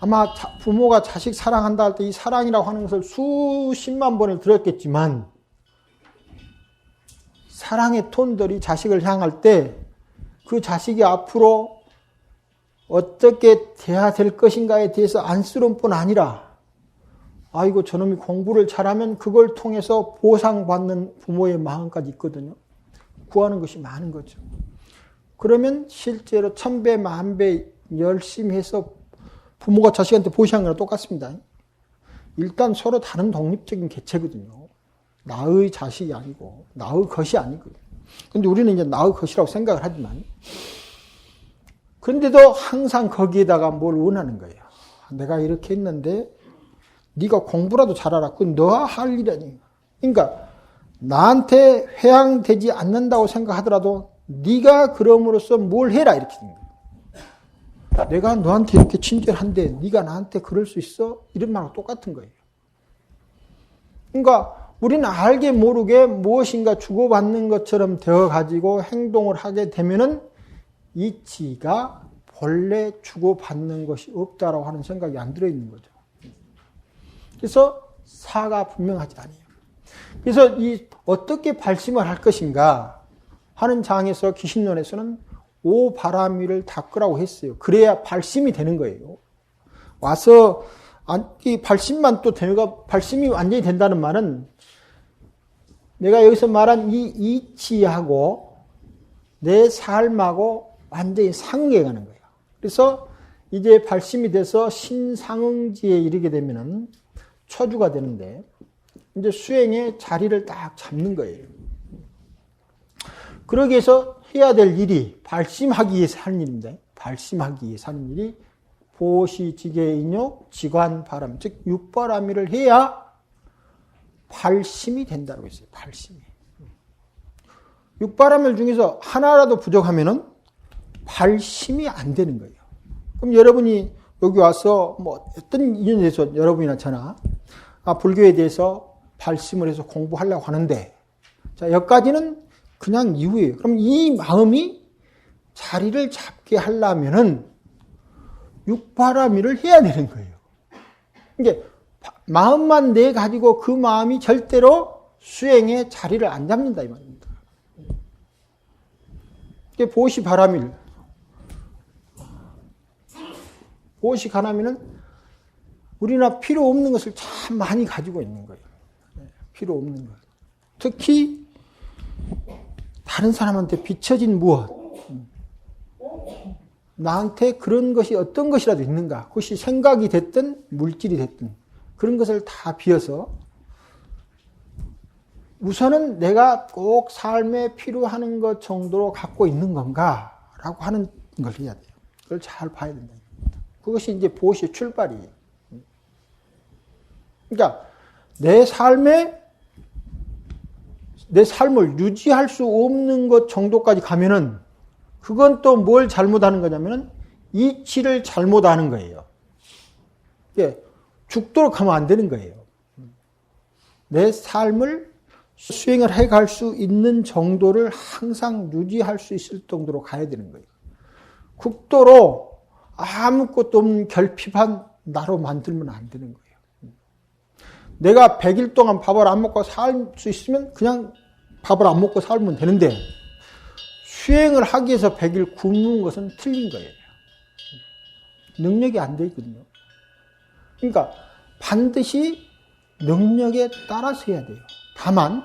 아마 부모가 자식 사랑한다 할 때 이 사랑이라고 하는 것을 수십만 번을 들었겠지만 사랑의 톤들이 자식을 향할 때 그 자식이 앞으로 어떻게 돼야 될 것인가에 대해서 안쓰러울 뿐 아니라 아이고 저놈이 공부를 잘하면 그걸 통해서 보상받는 부모의 마음까지 있거든요. 구하는 것이 많은 거죠. 그러면 실제로 천배 만배 열심히 해서 부모가 자식한테 보시한 거랑 똑같습니다. 일단 서로 다른 독립적인 개체거든요. 나의 자식이 아니고 나의 것이 아니거든요. 근데 우리는 이제 나의 것이라고 생각을 하지만 그런데도 항상 거기에다가 뭘 원하는 거예요. 내가 이렇게 했는데 네가 공부라도 잘하라. 그건 너가 할 일이 아니에요. 그러니까 나한테 회항되지 않는다고 생각하더라도 네가 그럼으로써 뭘 해라 이렇게 된 거예요. 내가 너한테 이렇게 친절한데 네가 나한테 그럴 수 있어? 이런 말하고 똑같은 거예요. 그러니까 우리는 알게 모르게 무엇인가 주고받는 것처럼 되어가지고 행동을 하게 되면은 이치가 본래 주고받는 것이 없다라고 하는 생각이 안 들어있는 거죠. 그래서 사가 분명하지 않아요. 그래서 이 어떻게 발심을 할 것인가 하는 장에서 기신론에서는 오바라미를 닦으라고 했어요. 그래야 발심이 되는 거예요. 와서 이 발심만 또 되가 발심이 완전히 된다는 말은 내가 여기서 말한 이 이치하고 내 삶하고 완전히 상응해 가는 거예요. 그래서 이제 발심이 돼서 신상응지에 이르게 되면은 처주가 되는데 이제 수행의 자리를 딱 잡는 거예요. 그러기 위해서 해야 될 일이 발심하기 위해서 하는 일인데 발심하기 위해서 하는 일이 보시, 지계, 인욕, 지관, 바람 즉 육바라미를 해야 발심이 된다고 했어요. 발심이. 육바라밀 중에서 하나라도 부족하면은 발심이 안 되는 거예요. 그럼 여러분이 여기 와서 뭐 어떤 인연에 대해서 여러분이나 저나 불교에 대해서 발심을 해서 공부하려고 하는데 자, 여기까지는 그냥 이후예요. 그럼 이 마음이 자리를 잡게 하려면은 육바라밀을 해야 되는 거예요. 이게 마음만 내 가지고 그 마음이 절대로 수행의 자리를 안 잡는다 이 말입니다. 이게 보시 바라밀. 보시 바라밀은 우리나 필요 없는 것을 참 많이 가지고 있는 거예요. 필요 없는 것. 특히 다른 사람한테 비춰진 무엇. 나한테 그런 것이 어떤 것이라도 있는가. 그것이 생각이 됐든 물질이 됐든 그런 것을 다 비워서 우선은 내가 꼭 삶에 필요한 것 정도로 갖고 있는 건가라고 하는 걸 해야 돼요. 그걸 잘 봐야 된다. 그것이 이제 보시의 출발이에요. 그러니까 내 삶을 유지할 수 없는 것 정도까지 가면은 그건 또 뭘 잘못하는 거냐면은 이치를 잘못하는 거예요. 이게 죽도록 하면 안 되는 거예요. 내 삶을 수행을 해갈 수 있는 정도를 항상 유지할 수 있을 정도로 가야 되는 거예요. 극도로 아무것도 없는 결핍한 나로 만들면 안 되는 거예요. 내가 100일 동안 밥을 안 먹고 살 수 있으면 그냥 밥을 안 먹고 살면 되는데 수행을 하기 위해서 100일 굶는 것은 틀린 거예요. 능력이 안 돼 있거든요. 그러니까 반드시 능력에 따라서 해야 돼요. 다만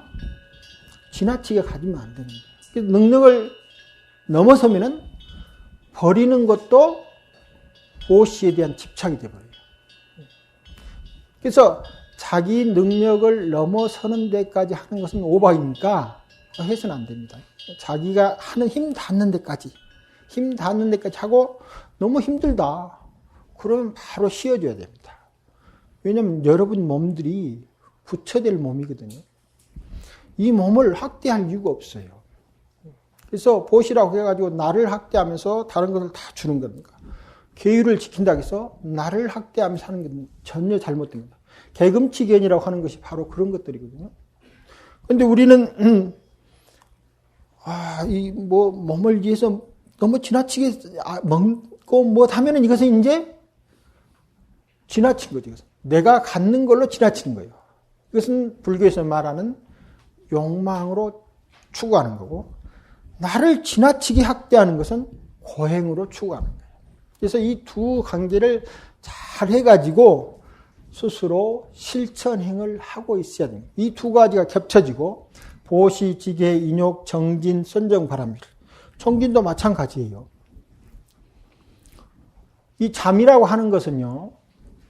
지나치게 가지면 안 되는 거예요. 그래서 능력을 넘어서면은 버리는 것도 보시에 대한 집착이 되어버려요. 그래서 자기 능력을 넘어서는 데까지 하는 것은 오바이니까 해서는 안 됩니다. 자기가 하는 힘 닿는 데까지 하고 너무 힘들다. 그러면 바로 쉬어줘야 됩니다. 왜냐하면 여러분 몸들이 부처될 몸이거든요. 이 몸을 학대할 이유가 없어요. 그래서 보시라고 해가지고 나를 학대하면서 다른 것을 다 주는 겁니다. 계율을 지킨다고 해서 나를 학대하면서 하는 게 전혀 잘못됩니다. 개금치견이라고 하는 것이 바로 그런 것들이거든요. 그런데 우리는 몸을 위해서 너무 지나치게 먹고 뭐 하면은 이것은 이제 지나친 거죠. 이것은. 내가 갖는 걸로 지나치는 거예요. 이것은 불교에서 말하는 욕망으로 추구하는 거고, 나를 지나치게 학대하는 것은 고행으로 추구하는 거예요. 그래서 이 두 관계를 잘 해가지고 스스로 실천행을 하고 있어야 됩니다. 이 두 가지가 겹쳐지고 보시, 지계, 인욕, 정진, 선정바람일. 정진도 마찬가지예요. 이 잠이라고 하는 것은요,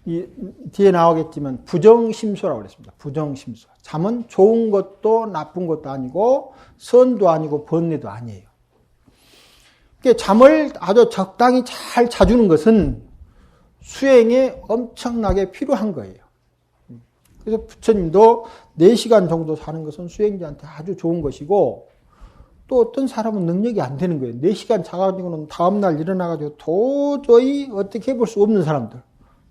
이 뒤에 나오겠지만 부정심소라고 그랬습니다. 부정심소. 잠은 좋은 것도 나쁜 것도 아니고 선도 아니고 번뇌도 아니에요. 그러니까 잠을 아주 적당히 잘 자주는 것은 수행에 엄청나게 필요한 거예요. 그래서 부처님도 4시간 정도 자는 것은 수행자한테 아주 좋은 것이고, 또 어떤 사람은 능력이 안 되는 거예요. 4시간 자가지고는 다음날 일어나가지고 도저히 어떻게 해볼 수 없는 사람들.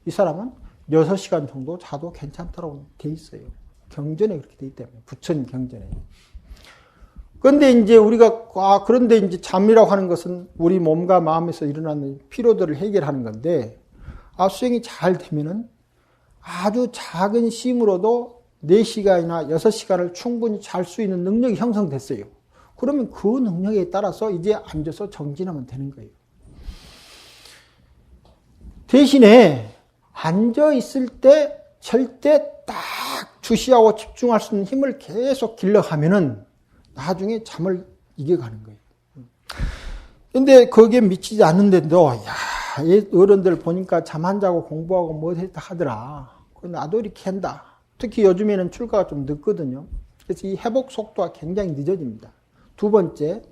이 사람은 6시간 정도 자도 괜찮다고 돼 있어요. 경전에 그렇게 돼 있기 때문에. 부처님 경전에. 그런데 이제 우리가, 그런데 이제 잠이라고 하는 것은 우리 몸과 마음에서 일어나는 피로들을 해결하는 건데, 수행이 잘 되면은 아주 작은 쉼으로도 4시간이나 6시간을 충분히 잘 수 있는 능력이 형성됐어요. 그러면 그 능력에 따라서 이제 앉아서 정진하면 되는 거예요. 대신에 앉아 있을 때 절대 딱 주시하고 집중할 수 있는 힘을 계속 길러가면은 나중에 잠을 이겨가는 거예요. 근데 거기에 미치지 않는데도, 어른들 보니까 잠 안 자고 공부하고 뭐 했다 하더라. 나도 이렇게 한다. 특히 요즘에는 출가가 좀 늦거든요. 그래서 이 회복 속도가 굉장히 늦어집니다. 두 번째,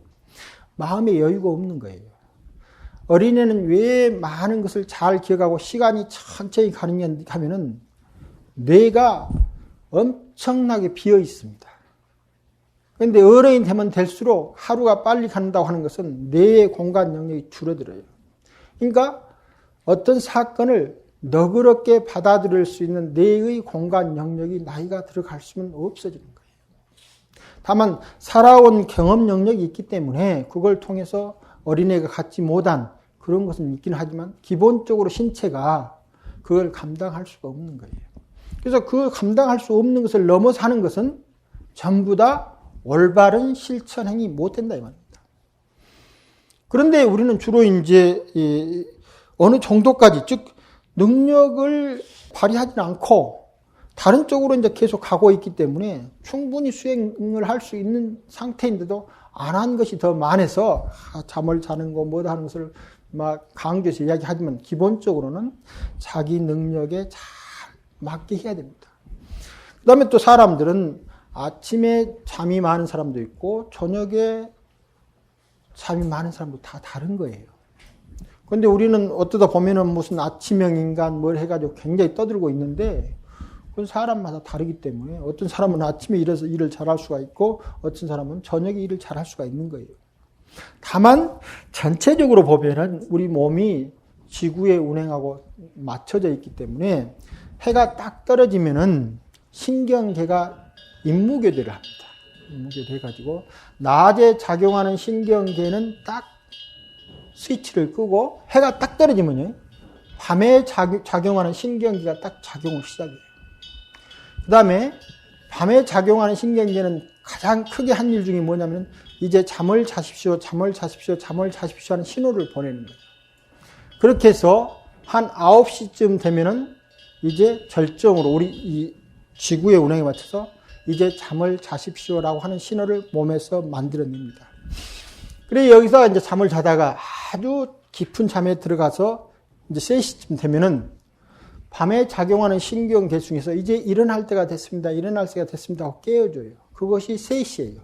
마음의 여유가 없는 거예요. 어린애는 왜 많은 것을 잘 기억하고 시간이 천천히 가느냐 하면은 뇌가 엄청나게 비어 있습니다. 그런데 어른이 되면 될수록 하루가 빨리 간다고 하는 것은 뇌의 공간 영역이 줄어들어요. 그러니까 어떤 사건을 너그럽게 받아들일 수 있는 뇌의 공간 영역이 나이가 들어갈수록 없어지는 거예요. 다만 살아온 경험 영역이 있기 때문에 그걸 통해서 어린애가 갖지 못한 그런 것은 있긴 하지만 기본적으로 신체가 그걸 감당할 수가 없는 거예요. 그래서 그 감당할 수 없는 것을 넘어서 하는 것은 전부 다 올바른 실천행위 못 된다 이 말입니다. 그런데 우리는 주로 이제 어느 정도까지, 즉 능력을 발휘하지 않고 다른 쪽으로 이제 계속 가고 있기 때문에 충분히 수행을 할 수 있는 상태인데도 안 한 것이 더 많아서 잠을 자는 거 뭐다 하는 것을 막 강조해서 이야기하지만 기본적으로는 자기 능력에 잘 맞게 해야 됩니다. 그 다음에 또 사람들은 아침에 잠이 많은 사람도 있고 저녁에 잠이 많은 사람도 다 다른 거예요. 그런데 우리는 어쩌다 보면은 무슨 아침형 인간 뭘 해가지고 굉장히 떠들고 있는데 그건 사람마다 다르기 때문에 어떤 사람은 아침에 일어서 일을 잘할 수가 있고 어떤 사람은 저녁에 일을 잘할 수가 있는 거예요. 다만 전체적으로 보면은 우리 몸이 지구의 운행하고 맞춰져 있기 때문에 해가 딱 떨어지면은 신경계가 임무교대를 합니다. 임무교대 해가지고 낮에 작용하는 신경계는 딱 스위치를 끄고 해가 딱 떨어지면요 밤에 작용하는 신경계가 딱 작용을 시작해요. 그 다음에 밤에 작용하는 신경계는 가장 크게 한 일 중에 뭐냐면 이제 잠을 자십시오, 잠을 자십시오, 잠을 자십시오 하는 신호를 보내는 거예요. 그렇게 해서 한 9시쯤 되면은 이제 절정으로 우리 이 지구의 운행에 맞춰서 이제 잠을 자십시오라고 하는 신호를 몸에서 만들어냅니다. 그래 여기서 이제 잠을 자다가 아주 깊은 잠에 들어가서 이제 3시쯤 되면은 밤에 작용하는 신경계 중에서 이제 일어날 때가 됐습니다. 일어날 때가 됐습니다 하고 깨워줘요. 그것이 3시예요.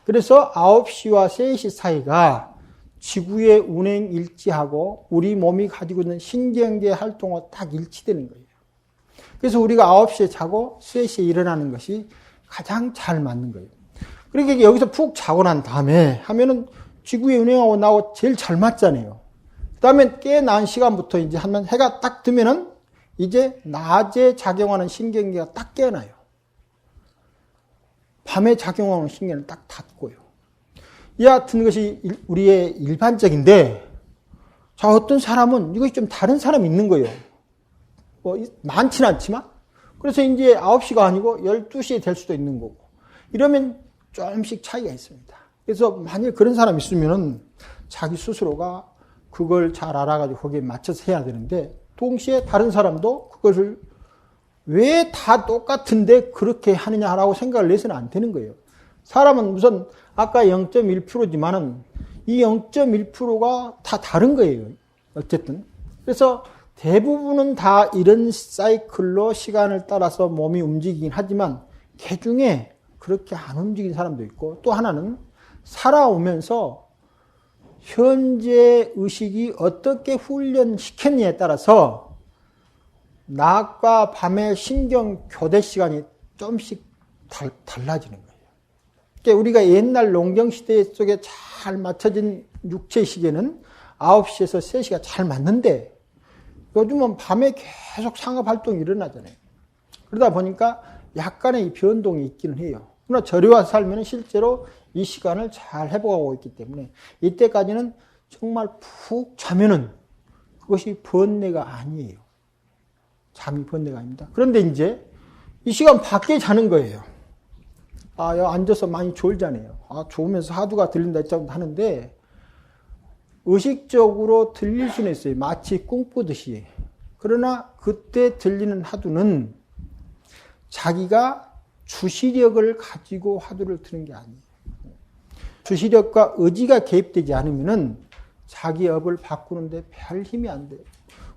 그래서 9시와 3시 사이가 지구의 운행 일치하고 우리 몸이 가지고 있는 신경계 활동과 딱 일치되는 거예요. 그래서 우리가 9시에 자고 3시에 일어나는 것이 가장 잘 맞는 거예요. 그러니까 여기서 푹 자고 난 다음에 하면은 지구의 운행하고 나하고 제일 잘 맞잖아요. 그 다음에 깨어난 시간부터 이제 하면 해가 딱 뜨면은 이제 낮에 작용하는 신경계가 딱 깨어나요. 밤에 작용하는 신경은 딱 닫고요. 이 같은 것이 우리의 일반적인데, 자, 어떤 사람은 이것이 좀 다른 사람이 있는 거예요. 많지는 않지만, 그래서 이제 9시가 아니고 12시에 될 수도 있는 거고, 이러면 조금씩 차이가 있습니다. 그래서 만약 그런 사람이 있으면은 자기 스스로가 그걸 잘 알아가지고 거기에 맞춰서 해야 되는데, 동시에 다른 사람도 그것을 왜 다 똑같은데 그렇게 하느냐라고 생각을 내서는 안 되는 거예요. 사람은 우선 아까 0.1%지만은 이 0.1%가 다 다른 거예요. 어쨌든. 그래서 대부분은 다 이런 사이클로 시간을 따라서 몸이 움직이긴 하지만 개 중에 그렇게 안 움직이는 사람도 있고, 또 하나는 살아오면서 현재 의식이 어떻게 훈련시켰냐에 따라서 낮과 밤의 신경 교대 시간이 좀씩 달라지는 거예요. 그러니까 우리가 옛날 농경시대 속에 잘 맞춰진 육체 시계는 9시에서 3시가 잘 맞는데, 요즘은 밤에 계속 상업활동이 일어나잖아요. 그러다 보니까 약간의 이 변동이 있기는 해요. 그러나 저리와 살면 실제로 이 시간을 잘 회복하고 있기 때문에 이때까지는 정말 푹 자면은 그것이 번뇌가 아니에요. 잠이 번뇌가 아닙니다. 그런데 이제 이 시간 밖에 자는 거예요. 여기 앉아서 많이 졸잖아요. 좋으면서 하두가 들린다 했자고 하는데, 의식적으로 들릴 수는 있어요. 마치 꿈꾸듯이. 그러나 그때 들리는 하두는 자기가 주시력을 가지고 하두를 트는 게 아니에요. 주시력과 의지가 개입되지 않으면은 자기 업을 바꾸는데 별 힘이 안 돼요.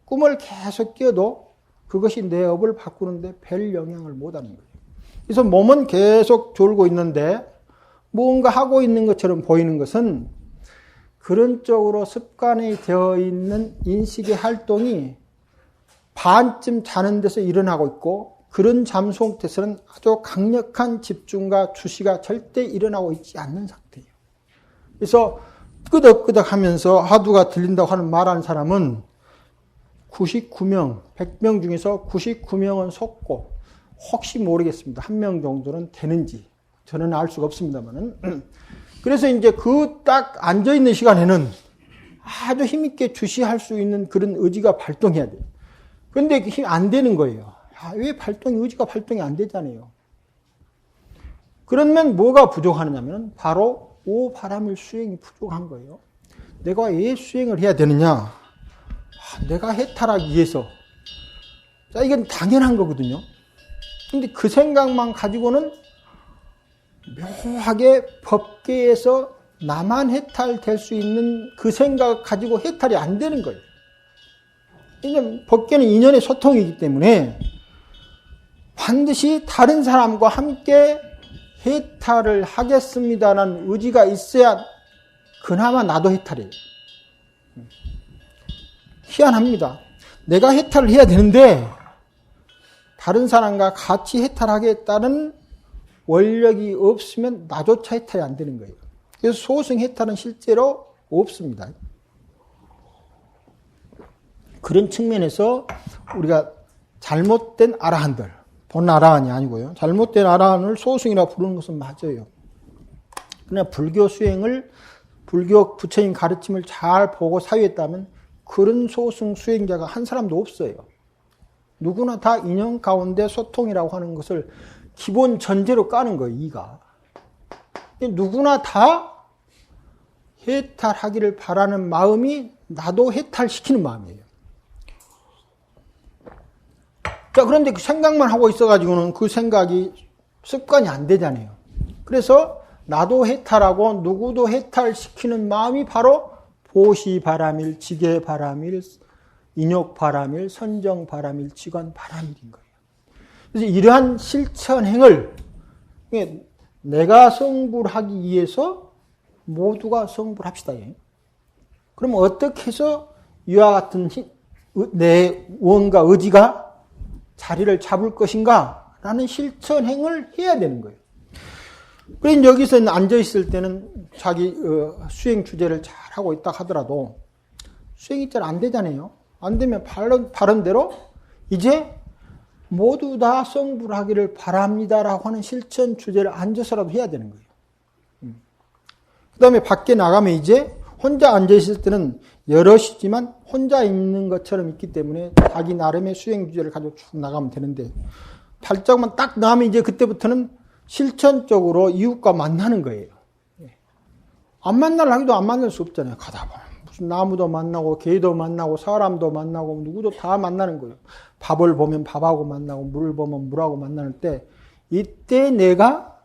꿈을 계속 꿔도 그것이 내 업을 바꾸는데 별 영향을 못 하는 거예요. 그래서 몸은 계속 졸고 있는데 뭔가 하고 있는 것처럼 보이는 것은 그런 쪽으로 습관이 되어 있는 인식의 활동이 반쯤 자는 데서 일어나고 있고, 그런 잠 상태에서는 아주 강력한 집중과 주시가 절대 일어나고 있지 않는 상태예요. 그래서 끄덕끄덕 하면서 하두가 들린다고 하는 말하는 사람은 99명, 100명 중에서 99명은 속고, 혹시 모르겠습니다. 1명 정도는 되는지 저는 알 수가 없습니다만은. 그래서 이제 그 딱 앉아있는 시간에는 아주 힘있게 주시할 수 있는 그런 의지가 발동해야 돼요. 그런데 힘이 안 되는 거예요. 왜 의지가 발동이 안 되잖아요. 그러면 뭐가 부족하느냐면 바로 오바라밀 수행이 부족한 거예요. 내가 왜 수행을 해야 되느냐? 내가 해탈하기 위해서. 자, 이건 당연한 거거든요. 근데 그 생각만 가지고는 묘하게 법계에서 나만 해탈될 수 있는 그 생각을 가지고 해탈이 안 되는 거예요. 왜냐하면 법계는 인연의 소통이기 때문에 반드시 다른 사람과 함께 해탈을 하겠습니다라는 의지가 있어야 그나마 나도 해탈해요. 희한합니다. 내가 해탈을 해야 되는데 다른 사람과 같이 해탈하겠다는 원력이 없으면 나조차 해탈이 안 되는 거예요. 그래서 소승 해탈은 실제로 없습니다. 그런 측면에서 우리가 잘못된 아라한들, 본 아라한이 아니고요. 잘못된 아라한을 소승이라고 부르는 것은 맞아요. 그러나 불교 수행을, 불교 부처님 가르침을 잘 보고 사유했다면 그런 소승 수행자가 한 사람도 없어요. 누구나 다 인연 가운데 소통이라고 하는 것을 기본 전제로 까는 거예요, 이가. 누구나 다 해탈하기를 바라는 마음이 나도 해탈시키는 마음이에요. 자, 그런데 그 생각만 하고 있어가지고는 그 생각이 습관이 안 되잖아요. 그래서 나도 해탈하고 누구도 해탈시키는 마음이 바로 보시바라밀, 지게바라밀, 인욕바라밀, 선정바라밀, 직원바라밀인 거예요. 그래서 이러한 실천행을 내가 성불하기 위해서 모두가 성불합시다. 그럼 어떻게 해서 이와 같은 내 원과 의지가 자리를 잡을 것인가? 라는 실천행을 해야 되는 거예요. 그래서 여기서 앉아있을 때는 자기 수행 주제를 잘 하고 있다 하더라도 수행이 잘 안 되잖아요. 안 되면 바른대로 이제 모두 다 성불하기를 바랍니다라고 하는 실천 주제를 앉아서라도 해야 되는 거예요. 그 다음에 밖에 나가면 이제 혼자 앉아있을 때는 여럿이지만 혼자 있는 것처럼 있기 때문에 자기 나름의 수행 주제를 가지고 쭉 나가면 되는데, 발자국만 딱 나면 이제 그때부터는 실천적으로 이웃과 만나는 거예요. 안 만나려고 안 만날 수 없잖아요. 가다 보면. 무슨 나무도 만나고, 개도 만나고, 사람도 만나고, 누구도 다 만나는 거예요. 밥을 보면 밥하고 만나고, 물을 보면 물하고 만나는 때, 이때 내가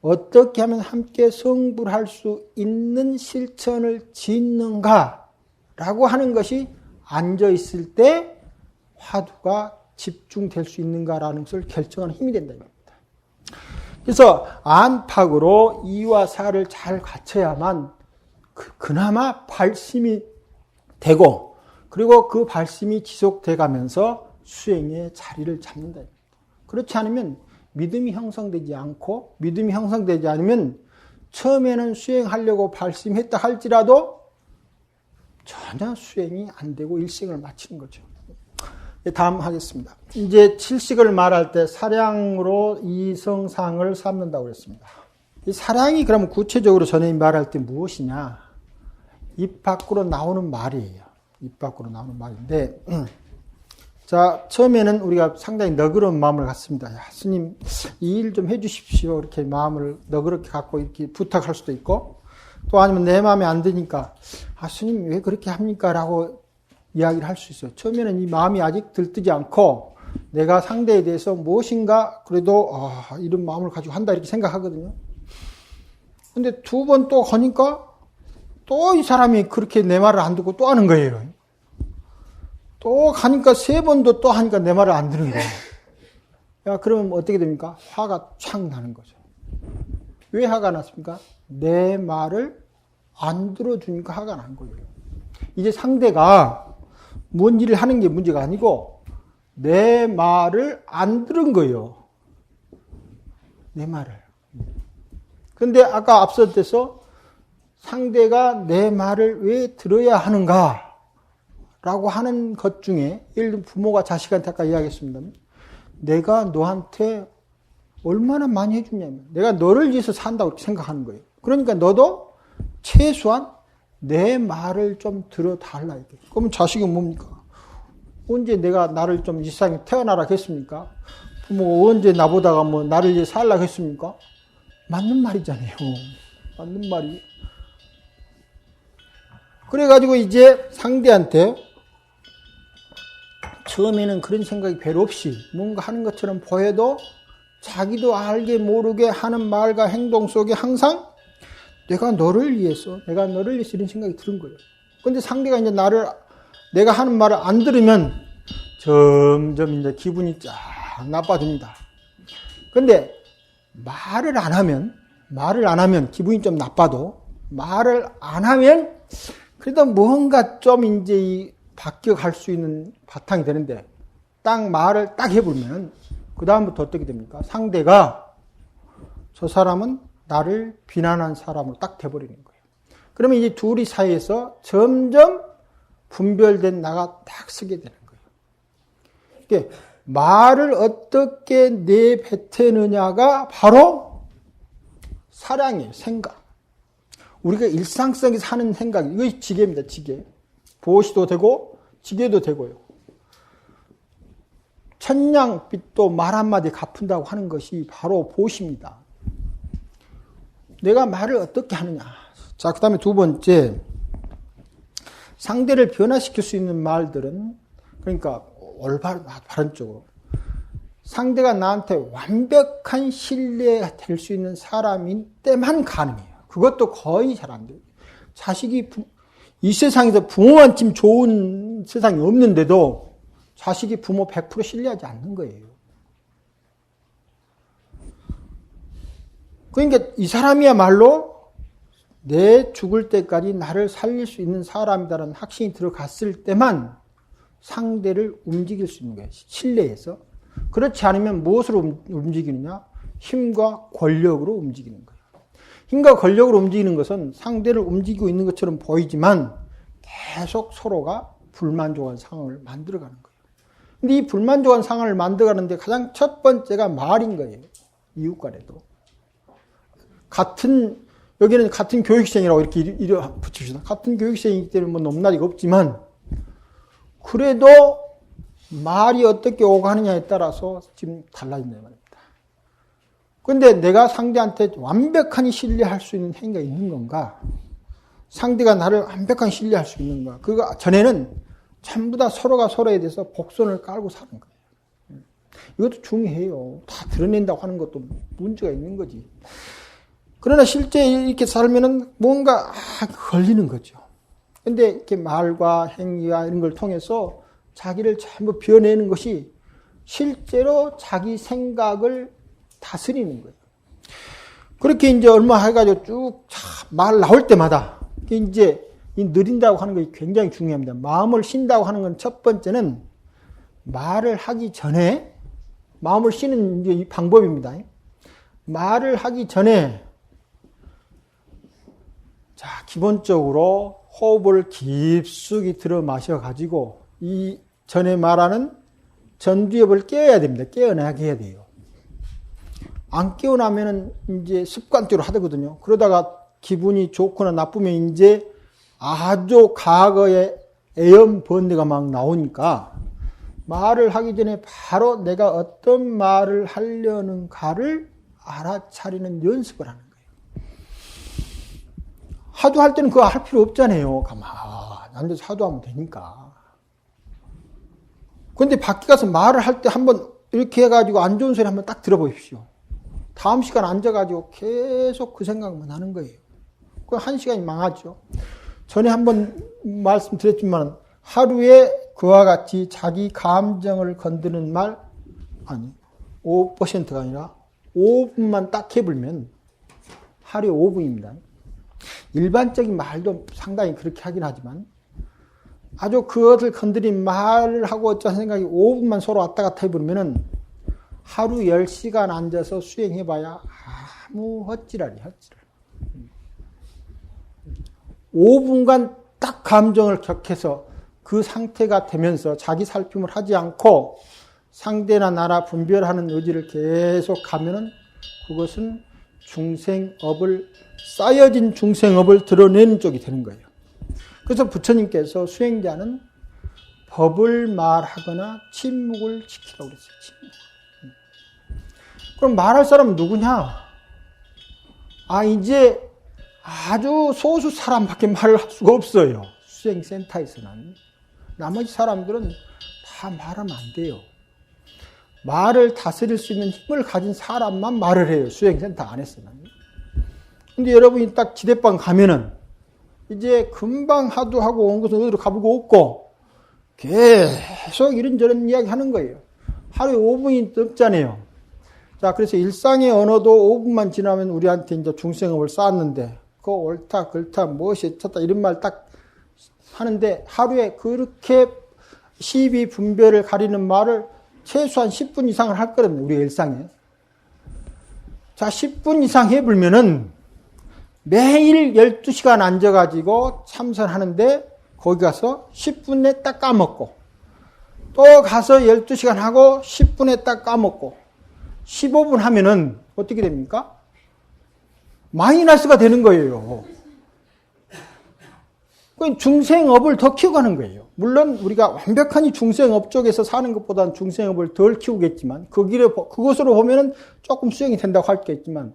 어떻게 하면 함께 성불할 수 있는 실천을 짓는가라고 하는 것이 앉아있을 때 화두가 집중될 수 있는가라는 것을 결정하는 힘이 된다. 그래서 안팎으로 이와 사를 잘 갖춰야만 그나마 발심이 되고, 그리고 그 발심이 지속돼 가면서 수행의 자리를 잡는다. 그렇지 않으면 믿음이 형성되지 않고, 믿음이 형성되지 않으면 처음에는 수행하려고 발심했다 할지라도 전혀 수행이 안 되고 일생을 마치는 거죠. 다음 하겠습니다. 이제 칠식을 말할 때 사량으로 이성상을 삼는다고 그랬습니다. 이 사량이 그러면 구체적으로 전에 말할 때 무엇이냐? 입 밖으로 나오는 말이에요. 입 밖으로 나오는 말인데, 자, 처음에는 우리가 상당히 너그러운 마음을 갖습니다. 야, 스님, 이 일 좀 해주십시오. 이렇게 마음을 너그럽게 갖고 이렇게 부탁할 수도 있고, 또 아니면 내 마음에 안 드니까, 아, 스님, 왜 그렇게 합니까? 라고 이야기를 할 수 있어요. 처음에는 이 마음이 아직 들뜨지 않고, 내가 상대에 대해서 무엇인가, 그래도, 이런 마음을 가지고 한다, 이렇게 생각하거든요. 근데 두 번 또 하니까, 또 이 사람이 그렇게 내 말을 안 듣고 또 하는 거예요. 또 가니까 세 번도 또 하니까 내 말을 안 듣는 거예요. 야, 그러면 어떻게 됩니까? 화가 착 나는 거죠. 왜 화가 났습니까? 내 말을 안 들어주니까 화가 난 거예요. 이제 상대가 뭔 일을 하는 게 문제가 아니고 내 말을 안 들은 거예요. 내 말을. 그런데 아까 앞서 때서 상대가 내 말을 왜 들어야 하는가? 라고 하는 것 중에, 예를 들면 부모가 자식한테 아까 이야기했습니다. 내가 너한테 얼마나 많이 해주냐면, 내가 너를 위해서 산다고 이렇게 생각하는 거예요. 그러니까 너도 최소한 내 말을 좀 들어달라. 이렇게. 그러면 자식은 뭡니까? 언제 내가 나를 좀 이 세상에 태어나라 했습니까? 부모가 언제 나보다가 뭐 나를 위해 살라 했습니까? 맞는 말이잖아요. 맞는 말이. 그래가지고 이제 상대한테 처음에는 그런 생각이 별로 없이 뭔가 하는 것처럼 보여도 자기도 알게 모르게 하는 말과 행동 속에 항상 내가 너를 위해서 이런 생각이 드는 거예요. 근데 상대가 이제 내가 하는 말을 안 들으면 점점 이제 기분이 쫙 나빠집니다. 근데 말을 안 하면 기분이 좀 나빠도 말을 안 하면 그래도 뭔가 좀 이제 바뀌어갈 수 있는 바탕이 되는데, 딱 말을 딱 해보면 그다음부터 어떻게 됩니까? 상대가 저 사람은 나를 비난한 사람으로 딱 돼버리는 거예요. 그러면 이제 둘이 사이에서 점점 분별된 나가 딱 서게 되는 거예요. 그러니까 말을 어떻게 내뱉느냐가 바로 사량이에요. 생각. 우리가 일상성에서 하는 생각, 이것이 지게입니다. 지게. 보시도 되고 지게도 되고요. 천냥빚도 말 한마디 갚은다고 하는 것이 바로 보시입니다. 내가 말을 어떻게 하느냐. 자, 그 다음에 두 번째, 상대를 변화시킬 수 있는 말들은, 그러니까 바른 쪽으로, 상대가 나한테 완벽한 신뢰가 될 수 있는 사람인 때만 가능해요. 그것도 거의 잘 안 돼요. 자식이 이 세상에서 부모만 지금 좋은 세상이 없는데도 자식이 부모 100% 신뢰하지 않는 거예요. 그러니까 이 사람이야말로 내 죽을 때까지 나를 살릴 수 있는 사람이다라는 확신이 들어갔을 때만 상대를 움직일 수 있는 거예요. 신뢰해서. 그렇지 않으면 무엇으로 움직이느냐? 힘과 권력으로 움직이는 거예요. 힘과 권력으로 움직이는 것은 상대를 움직이고 있는 것처럼 보이지만 계속 서로가 불만족한 상황을 만들어가는 거예요. 근데 이 불만족한 상황을 만들어가는데 가장 첫 번째가 말인 거예요. 이웃 간에도. 여기는 같은 교육생이라고 이렇게 붙입시다. 같은 교육생이기 때문에 뭐 높낮이가 없지만, 그래도 말이 어떻게 오고 하느냐에 따라서 지금 달라진다 말입니다. 그런데 내가 상대한테 완벽하니 신뢰할 수 있는 행위가 있는 건가? 상대가 나를 완벽하게 신뢰할 수 있는가? 그거 전에는 전부 다 서로가 서로에 대해서 복선을 깔고 사는 거예요. 이것도 중요해요. 다 드러낸다고 하는 것도 문제가 있는 거지. 그러나 실제 이렇게 살면은 뭔가 걸리는 거죠. 근데 이렇게 말과 행위와 이런 걸 통해서 자기를 전부 비워내는 것이 실제로 자기 생각을 다스리는 거예요. 그렇게 이제 얼마 해가지고 쭉 말 나올 때마다 이제 이 느린다고 하는 것이 굉장히 중요합니다. 마음을 쉰다고 하는 건 첫 번째는 말을 하기 전에 마음을 쉬는 이제 이 방법입니다. 말을 하기 전에 자, 기본적으로 호흡을 깊숙이 들어 마셔 가지고 이 전에 말하는 전두엽을 깨워야 됩니다. 깨어나게 해야 돼요. 안 깨어나면은 이제 습관대로 하거든요. 그러다가 기분이 좋거나 나쁘면 이제 아주 과거의 애연 번뇌가 막 나오니까 말을 하기 전에 바로 내가 어떤 말을 하려는가를 알아차리는 연습을 하는 거예요. 하도할 때는 그거 할 필요 없잖아요. 가만히 앉아서 하도하면 되니까. 그런데 밖에 가서 말을 할 때 한번 이렇게 해가지고 안 좋은 소리 한번 딱 들어보십시오. 다음 시간 앉아가지고 계속 그 생각만 하는 거예요. 그 한 시간이 망하죠. 전에 한번 말씀드렸지만 하루에 그와 같이 자기 감정을 건드는 말, 아니 5%가 아니라 5분만 딱 해보면 하루에 5분입니다. 일반적인 말도 상당히 그렇게 하긴 하지만 아주 그것을 건드린 말을 하고 어쩌는 생각이 5분만 서로 왔다 갔다 해보면은 하루 10시간 앉아서 수행해봐야 아무 헛지랄이 헛지랄. 5분간 딱 감정을 격해서 그 상태가 되면서 자기 살핌을 하지 않고 상대나 나나 분별하는 의지를 계속 가면은 그것은 중생업을, 쌓여진 중생업을 드러내는 쪽이 되는 거예요. 그래서 부처님께서 수행자는 법을 말하거나 침묵을 지키라고 그랬어요. 침묵. 그럼 말할 사람은 누구냐? 이제 아주 소수 사람밖에 말을 할 수가 없어요. 수행센터에서는. 나머지 사람들은 다 말하면 안 돼요. 말을 다스릴 수 있는 힘을 가진 사람만 말을 해요. 수행센터 안에서는. 근데 여러분이 딱 지대방 가면은 이제 금방 하도하고 온 것은 어디로 가보고 없고 계속 이런저런 이야기 하는 거예요. 하루에 5분이 넘잖아요. 자, 그래서 일상의 언어도 5분만 지나면 우리한테 이제 중생업을 쌓았는데 그 옳다, 그렇다, 무엇이 쳤다 이런 말 딱 하는데 하루에 그렇게 시비 분별을 가리는 말을 최소한 10분 이상을 할 거거든요. 우리 일상에. 자, 10분 이상 해보면은 매일 12시간 앉아가지고 참선하는데 거기 가서 10분에 딱 까먹고 또 가서 12시간 하고 10분에 딱 까먹고 15분 하면은 어떻게 됩니까? 마이너스가 되는 거예요. 중생업을 더 키워가는 거예요. 물론 우리가 완벽하니 중생업 쪽에서 사는 것보다는 중생업을 덜 키우겠지만 그것으로 보면은 조금 수행이 된다고 할 게 있지만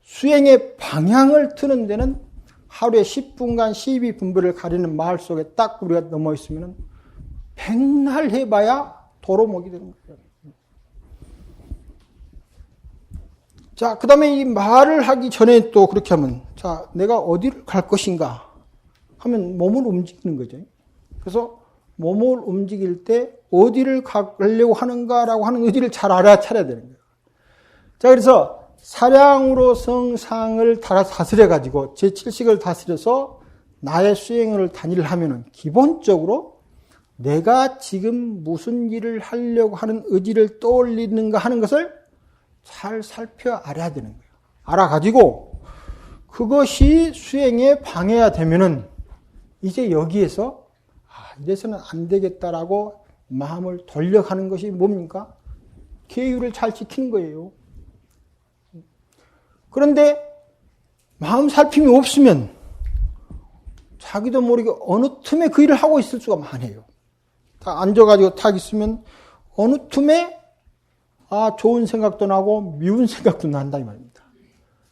수행의 방향을 트는 데는 하루에 10분간 12분별을 가리는 말 속에 딱 우리가 넘어 있으면은 백날 해봐야 도로목이 되는 거예요. 자, 그 다음에 이 말을 하기 전에 또 그렇게 하면, 자, 내가 어디를 갈 것인가 하면 몸을 움직이는 거죠. 그래서 몸을 움직일 때 어디를 가려고 하는가라고 하는 의지를 잘 알아차려야 되는 거예요. 자, 그래서 사량으로 성상을 다스려가지고 제7식을 다스려서 나의 수행을 단일을 하면은 기본적으로 내가 지금 무슨 일을 하려고 하는 의지를 떠올리는가 하는 것을 잘 살펴 알아야 되는 거예요. 알아가지고 그것이 수행에 방해가 되면은 이제 여기에서 이래서는 안 되겠다라고 마음을 돌려가는 것이 뭡니까? 계율을 잘 지키는 거예요. 그런데 마음 살핌이 없으면 자기도 모르게 어느 틈에 그 일을 하고 있을 수가 많아요. 딱 앉아가지고 딱 있으면 어느 틈에 좋은 생각도 나고 미운 생각도 난다 이 말입니다.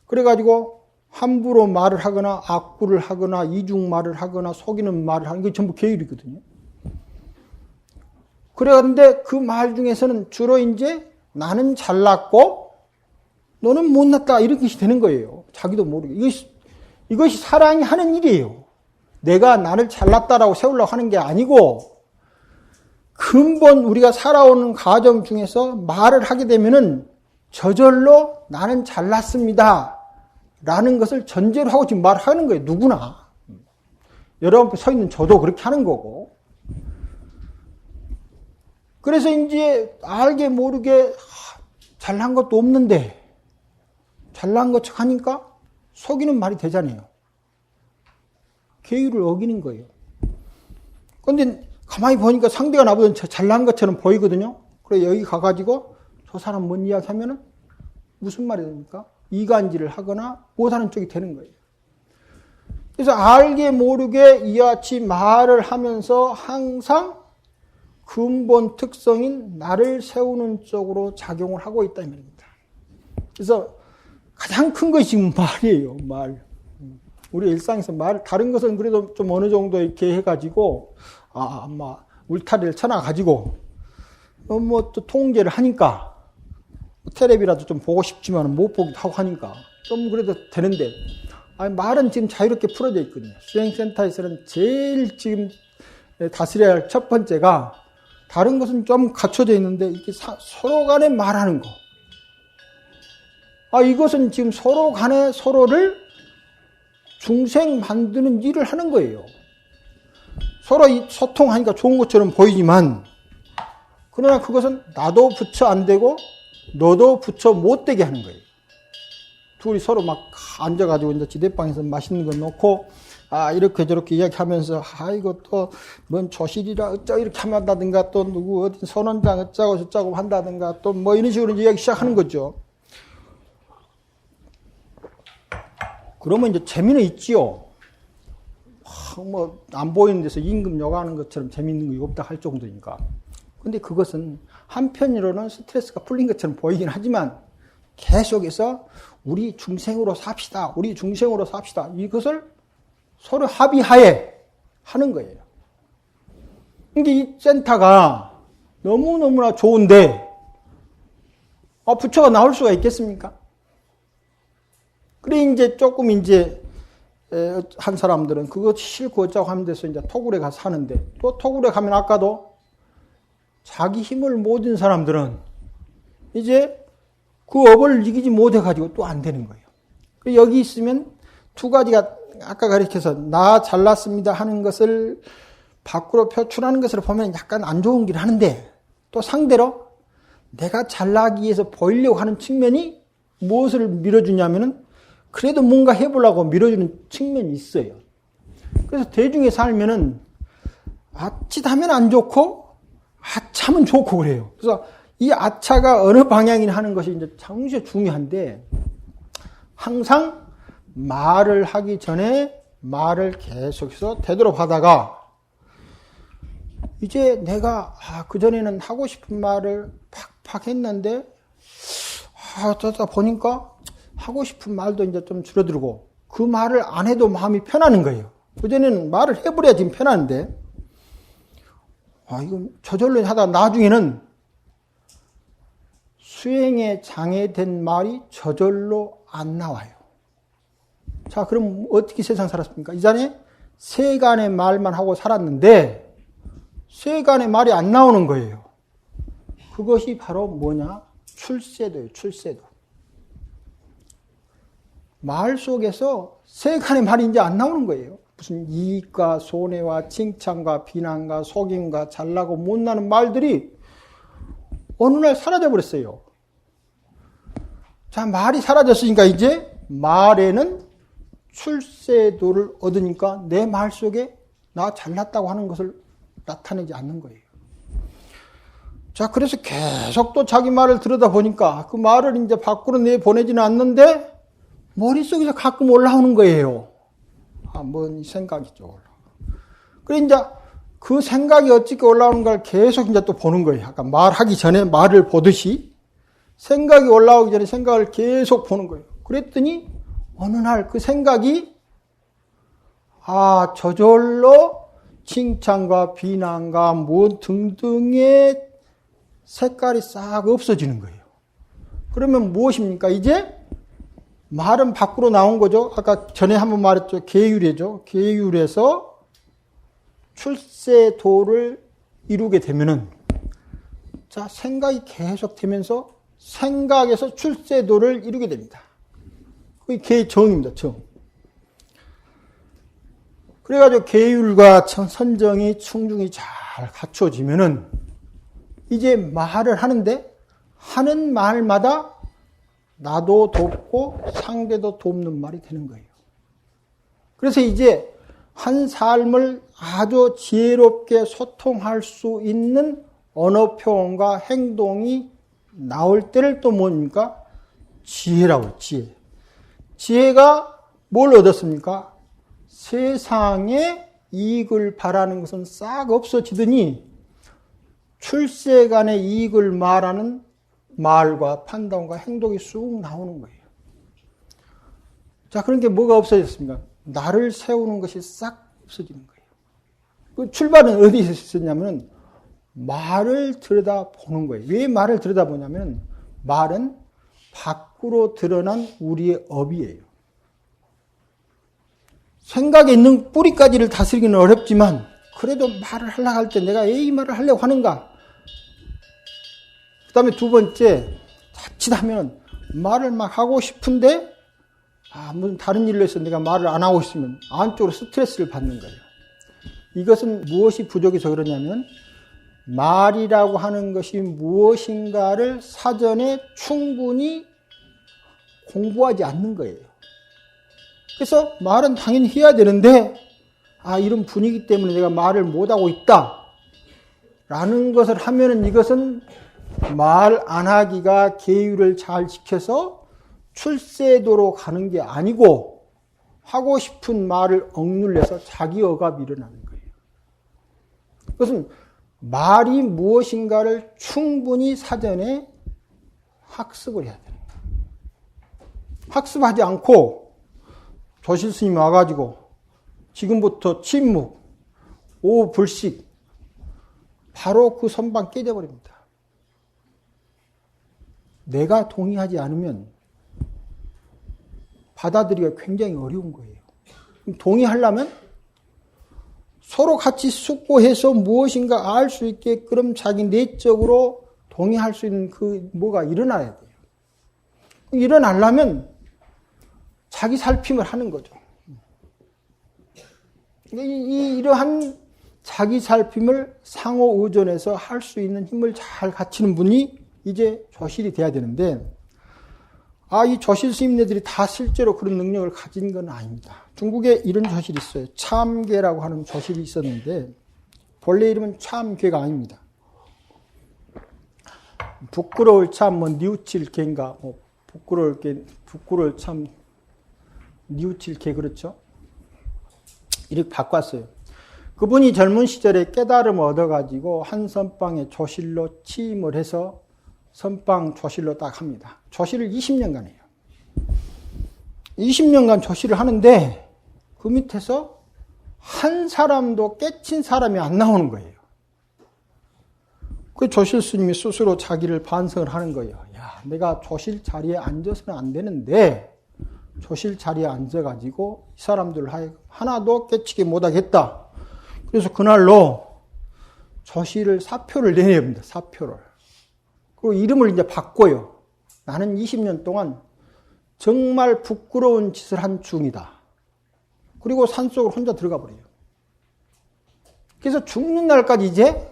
그래가지고 함부로 말을 하거나 악구를 하거나 이중말을 하거나 속이는 말을 하는 게 전부 계율이거든요. 그런데 그 말 중에서는 주로 이제 나는 잘났고 너는 못났다 이런 것이 되는 거예요. 자기도 모르게. 이것이 사랑이 하는 일이에요. 내가 나를 잘났다라고 세우려고 하는 게 아니고 근본 우리가 살아오는 과정 중에서 말을 하게 되면은 저절로 나는 잘났습니다 라는 것을 전제로 하고 지금 말을 하는 거예요. 누구나. 여러분 앞에 서 있는 저도 그렇게 하는 거고. 그래서 이제 알게 모르게 잘난 것도 없는데 잘난 것 하니까 속이는 말이 되잖아요. 계율을 어기는 거예요. 그런데 가만히 보니까 상대가 나보다 잘난 것처럼 보이거든요. 그래 여기 가가지고 저 사람 뭔 이야기 하면은 무슨 말이 됩니까? 이간질을 하거나 못하는 쪽이 되는 거예요. 그래서 알게 모르게 이와 같이 말을 하면서 항상 근본 특성인 나를 세우는 쪽으로 작용을 하고 있다 이 말입니다. 그래서 가장 큰 것이 지금 말이에요. 말. 우리 일상에서 말, 다른 것은 그래도 좀 어느 정도 이렇게 해가지고 울타리를 쳐놔가지고 또 통제를 하니까 텔레비라도 좀 보고 싶지만 못 보기도 하고 하니까 좀 그래도 되는데 말은 지금 자유롭게 풀어져 있거든요. 수행센터에서는 제일 지금 다스려야 할 첫 번째가 다른 것은 좀 갖춰져 있는데 이게 서로 간에 말하는 거. 이것은 지금 서로 간에 서로를 중생 만드는 일을 하는 거예요. 서로 소통하니까 좋은 것처럼 보이지만 그러나 그것은 나도 부처 안 되고 너도 부처 못 되게 하는 거예요. 둘이 서로 막 앉아가지고 이제 지대방에서 맛있는 거 놓고 이렇게 저렇게 이야기하면서 이거 뭔 조실이라 어쩌고 이렇게 한다든가 또 누구 어디 선원장 어쩌고 저쩌고 한다든가 또 뭐 이런 식으로 이야기 시작하는 거죠. 그러면 이제 재미는 있지요. 안 보이는 데서 임금 요구하는 것처럼 재미있는 거 없다 할 정도니까. 근데 그것은 한편으로는 스트레스가 풀린 것처럼 보이긴 하지만 계속해서 우리 중생으로 삽시다. 우리 중생으로 삽시다. 이것을 서로 합의하에 하는 거예요. 근데 이 센터가 너무너무나 좋은데 부처가 나올 수가 있겠습니까? 그래 이제 조금 한 사람들은 그거 싫고 어쩌고 하면 돼서 이제 토굴에 가서 사는데 또 토굴에 가면 아까도 자기 힘을 못 인 사람들은 이제 그 업을 이기지 못해가지고 또 안 되는 거예요. 여기 있으면 두 가지가 아까 가르쳐서 나 잘났습니다 하는 것을 밖으로 표출하는 것을 보면 약간 안 좋은 길 하는데 또 상대로 내가 잘나기 위해서 보이려고 하는 측면이 무엇을 밀어주냐면은 그래도 뭔가 해보려고 밀어주는 측면이 있어요. 그래서 대중에 살면은 아치하면 안 좋고 아차면 좋고 그래요. 그래서 이 아차가 어느 방향이나 하는 것이 이제 상당히 중요한데 항상 말을 하기 전에 말을 계속해서 되돌아가다가 이제 내가 그전에는 하고 싶은 말을 팍팍 했는데 어쩌다 보니까 하고 싶은 말도 이제 좀 줄어들고 그 말을 안 해도 마음이 편하는 거예요. 그전에는 말을 해버려야 지금 편한데 이거 저절로 하다 나중에는 수행에 장애된 말이 저절로 안 나와요. 자, 그럼 어떻게 세상 살았습니까? 이전에 세간의 말만 하고 살았는데 세간의 말이 안 나오는 거예요. 그것이 바로 뭐냐? 출세도예요. 출세도. 말 속에서 세간의 말이 이제 안 나오는 거예요. 무슨 이익과 손해와 칭찬과 비난과 속임과 잘나고 못나는 말들이 어느 날 사라져 버렸어요. 자, 말이 사라졌으니까 이제 말에는 출세도를 얻으니까 내 말 속에 나 잘났다고 하는 것을 나타내지 않는 거예요. 자, 그래서 계속 또 자기 말을 들여다보니까 그 말을 이제 밖으로 내보내지는 않는데 머릿속에서 가끔 올라오는 거예요. 뭔 생각이죠. 그래, 이제 그 생각이 어떻게 올라오는가를 계속 이제 또 보는 거예요. 아까 말하기 전에 말을 보듯이 생각이 올라오기 전에 생각을 계속 보는 거예요. 그랬더니 어느 날 그 생각이 저절로 칭찬과 비난과 뭐 등등의 색깔이 싹 없어지는 거예요. 그러면 무엇입니까? 이제 말은 밖으로 나온 거죠. 아까 전에 한번 말했죠. 계율이죠. 계율에서 출세도를 이루게 되면은, 자, 생각이 계속 되면서 생각에서 출세도를 이루게 됩니다. 그게 정입니다, 정. 그래가지고 계율과 선정이 충중이 잘 갖춰지면은, 이제 말을 하는데, 하는 말마다 나도 돕고 상대도 돕는 말이 되는 거예요. 그래서 이제 한 삶을 아주 지혜롭게 소통할 수 있는 언어 표현과 행동이 나올 때를 또 뭡니까? 지혜라고, 지혜. 지혜가 뭘 얻었습니까? 세상에 이익을 바라는 것은 싹 없어지더니 출세간의 이익을 말하는 말과 판단과 행동이 쑥 나오는 거예요. 자, 그런 게 뭐가 없어졌습니까? 나를 세우는 것이 싹 없어지는 거예요. 그 출발은 어디서 있었냐면 말을 들여다보는 거예요. 왜 말을 들여다보냐면 말은 밖으로 드러난 우리의 업이에요. 생각에 있는 뿌리까지를 다스리기는 어렵지만 그래도 말을 하려고 할 때 내가 왜 이 말을 하려고 하는가? 그 다음에 두 번째, 자칫하면 말을 막 하고 싶은데 무슨 다른 일로 해서 내가 말을 안 하고 있으면 안쪽으로 스트레스를 받는 거예요. 이것은 무엇이 부족해서 그러냐면 말이라고 하는 것이 무엇인가를 사전에 충분히 공부하지 않는 거예요. 그래서 말은 당연히 해야 되는데 이런 분위기 때문에 내가 말을 못하고 있다 라는 것을 하면은 이것은 말 안 하기가 계율을 잘 지켜서 출세도로 가는 게 아니고 하고 싶은 말을 억눌려서 자기 억압이 일어나는 거예요. 그것은 말이 무엇인가를 충분히 사전에 학습을 해야 돼요. 학습하지 않고 조실 스님이 와가지고 지금부터 침묵, 오후 불식 바로 그 선방 깨져버립니다. 내가 동의하지 않으면 받아들이기가 굉장히 어려운 거예요. 동의하려면 서로 같이 숙고해서 무엇인가 알 수 있게끔 자기 내적으로 동의할 수 있는 그 뭐가 일어나야 돼요. 일어나려면 자기 살핌을 하는 거죠. 이러한 자기 살핌을 상호 의존해서 할 수 있는 힘을 잘 갖추는 분이 이제 조실이 돼야 되는데, 이 조실 스님네들이 다 실제로 그런 능력을 가진 건 아닙니다. 중국에 이런 조실이 있어요. 참괴라고 하는 조실이 있었는데, 본래 이름은 참괴가 아닙니다. 부끄러울 참, 니우칠 개인가, 부끄러울 참, 니우칠 개, 그렇죠? 이렇게 바꿨어요. 그분이 젊은 시절에 깨달음을 얻어가지고 한 선방에 조실로 취임을 해서 선방 조실로 딱 합니다. 조실을 20년간 해요. 20년간 조실을 하는데 그 밑에서 한 사람도 깨친 사람이 안 나오는 거예요. 그 조실 스님이 스스로 자기를 반성을 하는 거예요. 내가 조실 자리에 앉아서는 안 되는데 조실 자리에 앉아가지고 이 사람들을 하나도 깨치게 못하겠다. 그래서 그날로 조실을 사표를 내냅니다. 사표를. 그리고 이름을 이제 바꿔요. 나는 20년 동안 정말 부끄러운 짓을 한 중이다. 그리고 산속으로 혼자 들어가 버려요. 그래서 죽는 날까지 이제